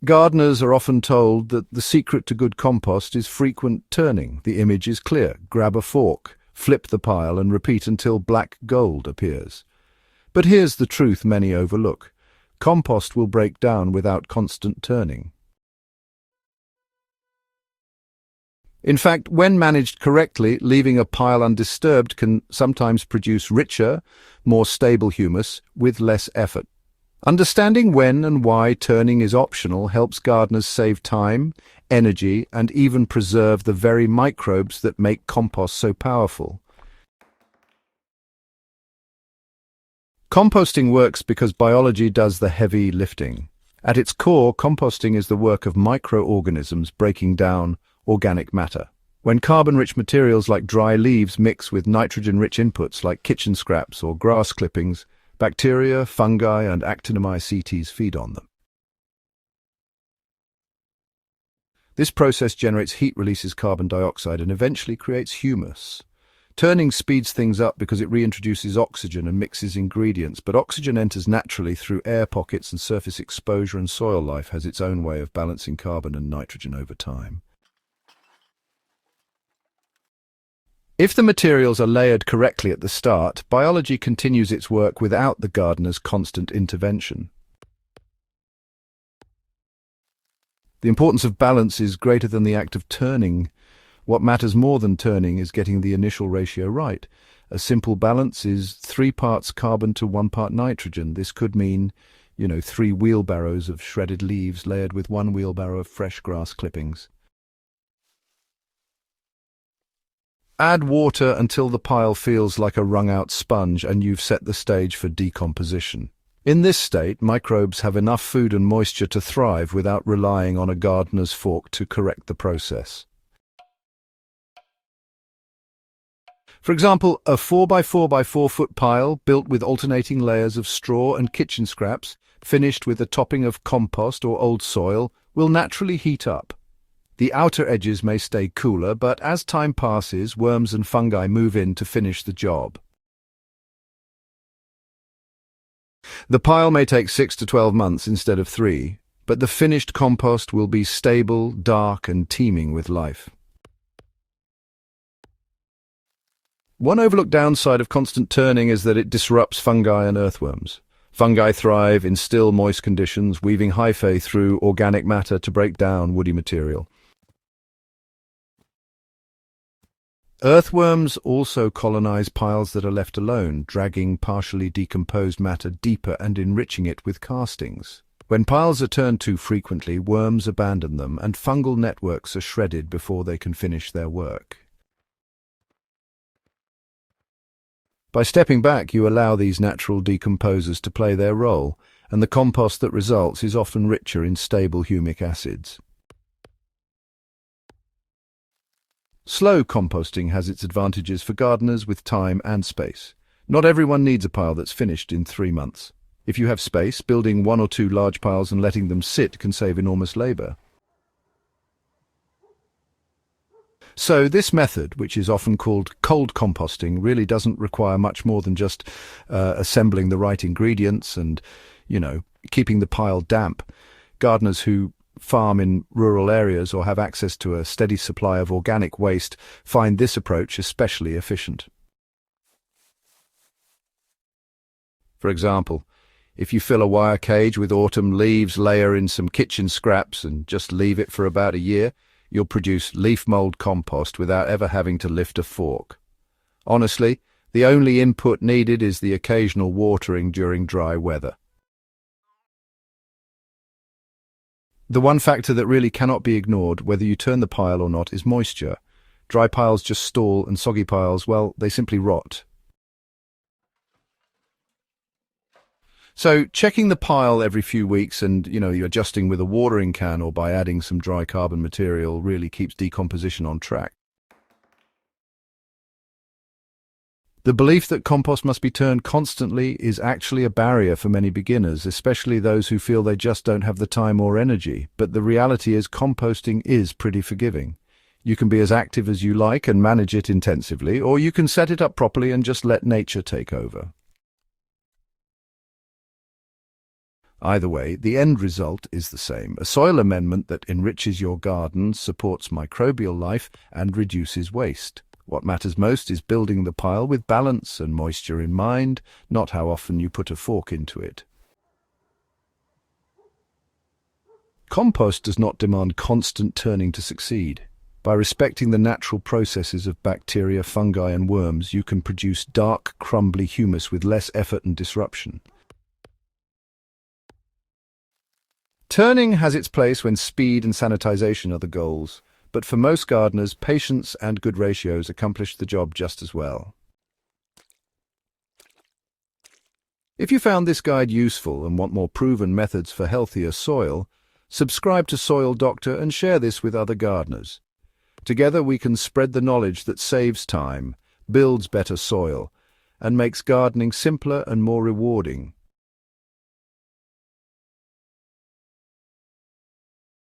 Gardeners are often told that the secret to good compost is frequent turning. The image is clear. Grab a fork, flip the pile and repeat until black gold appears. But here's the truth many overlook. Compost will break down without constant turning. In fact, when managed correctly, leaving a pile undisturbed can sometimes produce richer, more stable humus with less effort. Understanding when and why turning is optional helps gardeners save time, energy, and even preserve the very microbes that make compost so powerful. Composting works because biology does the heavy lifting. At its core, composting is the work of microorganisms breaking down organic matter. When carbon-rich materials like dry leaves mix with nitrogen-rich inputs like kitchen scraps or grass clippings, bacteria, fungi, and actinomycetes feed on them. This process generates heat, releases carbon dioxide, and eventually creates humus. Turning speeds things up because it reintroduces oxygen and mixes ingredients, but oxygen enters naturally through air pockets, and surface exposure and soil life has its own way of balancing carbon and nitrogen over time. If the materials are layered correctly at the start, biology continues its work without the gardener's constant intervention. The importance of balance is greater than the act of turning. What matters more than turning is getting the initial ratio right. A simple balance is 3 parts carbon to 1 part nitrogen. This could mean, 3 wheelbarrows of shredded leaves layered with 1 wheelbarrow of fresh grass clippings. Add water until the pile feels like a wrung-out sponge and you've set the stage for decomposition. In this state, microbes have enough food and moisture to thrive without relying on a gardener's fork to correct the process. For example, a 4x4 by 4 foot pile built with alternating layers of straw and kitchen scraps, finished with a topping of compost or old soil, will naturally heat up. The outer edges may stay cooler, but as time passes, worms and fungi move in to finish the job. The pile may take 6 to 12 months instead of 3, but the finished compost will be stable, dark, and teeming with life. One overlooked downside of constant turning is that it disrupts fungi and earthworms. Fungi thrive in still, moist conditions, weaving hyphae through organic matter to break down woody material. Earthworms also colonize piles that are left alone, dragging partially decomposed matter deeper and enriching it with castings. When piles are turned too frequently, worms abandon them and fungal networks are shredded before they can finish their work. By stepping back, you allow these natural decomposers to play their role, and the compost that results is often richer in stable humic acids. Slow composting has its advantages for gardeners with time and space. Not everyone needs a pile that's finished in 3 months. If you have space, building 1 or 2 large piles and letting them sit can save enormous labor. So this method, which is often called cold composting, really doesn't require much more than just assembling the right ingredients and, keeping the pile damp. Gardeners who farm in rural areas or have access to a steady supply of organic waste find this approach especially efficient. For example, if you fill a wire cage with autumn leaves, layer in some kitchen scraps and just leave it for about a year, you'll produce leaf mold compost without ever having to lift a fork. Honestly, the only input needed is the occasional watering during dry weather. The one factor that really cannot be ignored, whether you turn the pile or not, is moisture. Dry piles just stall, and soggy piles, well, they simply rot. So checking the pile every few weeks and, you're adjusting with a watering can or by adding some dry carbon material really keeps decomposition on track. The belief that compost must be turned constantly is actually a barrier for many beginners, especially those who feel they just don't have the time or energy. But the reality is composting is pretty forgiving. You can be as active as you like and manage it intensively, or you can set it up properly and just let nature take over. Either way, the end result is the same: a soil amendment that enriches your garden, supports microbial life, and reduces waste. What matters most is building the pile with balance and moisture in mind, not how often you put a fork into it. Compost does not demand constant turning to succeed. By respecting the natural processes of bacteria, fungi, and worms, you can produce dark, crumbly humus with less effort and disruption. Turning has its place when speed and sanitization are the goals, but for most gardeners, patience and good ratios accomplish the job just as well. If you found this guide useful and want more proven methods for healthier soil, subscribe to Soil Doctor and share this with other gardeners. Together we can spread the knowledge that saves time, builds better soil, and makes gardening simpler and more rewarding.